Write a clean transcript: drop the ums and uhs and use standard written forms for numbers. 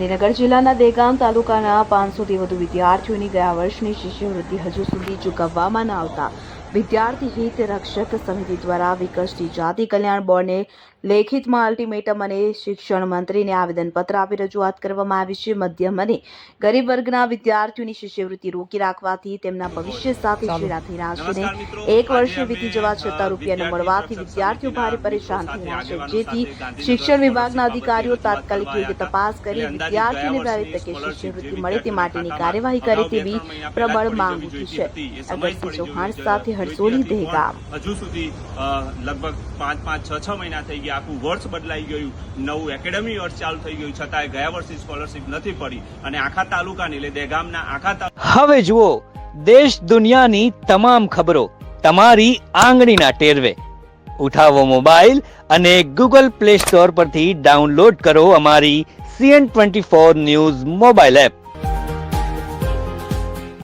ગાંધીનગર જિલ્લાના દેગામ તાલુકાના 500થી વધુ વિદ્યાર્થીઓની ગયા વર્ષની શિષ્યવૃત્તિ હજુ સુધી ચૂકવવામાં ન આવતા વિદ્યાર્થી હિત રક્ષક સમિતિ દ્વારા વિકસતી જાતિ કલ્યાણ બોર્ડને લેખિતમાં અલ્ટિમેટમ અને શિક્ષણ મંત્રીને આવેદનપત્ર આપી રજૂઆત કરવામાં આવી છે. મધ્યમ અને ગરીબ વર્ગના વિદ્યાર્થીઓની શિષ્યવૃત્તિ રોકી રાખવાથી તેમના ભવિષ્ય સાથે ચેડા થઈ રહ્યા છે. એક વર્ષે વીતી જવા છતાં રૂપિયા ન મળવાથી વિદ્યાર્થીઓ ભારે પરેશાન થઈ રહ્યા છે, જેથી શિક્ષણ વિભાગના અધિકારીઓ તાત્કાલિક યોગ્ય તપાસ કરી વિદ્યાર્થીઓને વહેલી તકે શિષ્યવૃત્તિ મળે તે માટેની કાર્યવાહી કરે તેવી પ્રબળ માંગ ઉઠી છે. અગરસિંહ ચૌહાણ સાથે હરસોલી દહેગામ. હજુ સુધી લગભગ 5-6 મહિના થઈ ગયા, આખું વર્ષ બદલાઈ ગયું, નવું એકેડેમી વર્ષ ચાલુ થઈ ગયું, છતાંય ગયા વર્ષે સ્કોલરશીપ નથી પડી અને આખા તાલુકાની એટલે દેગામના આખા હવે જુઓ દેશ દુનિયાની તમામ ખબરો તમારી આંગળીના ટેરવે. ઉઠાવો મોબાઈલ અને ગૂગલ પ્લે સ્ટોર પરથી ડાઉનલોડ કરો અમારી CN24 ન્યૂઝ મોબાઈલ એપ.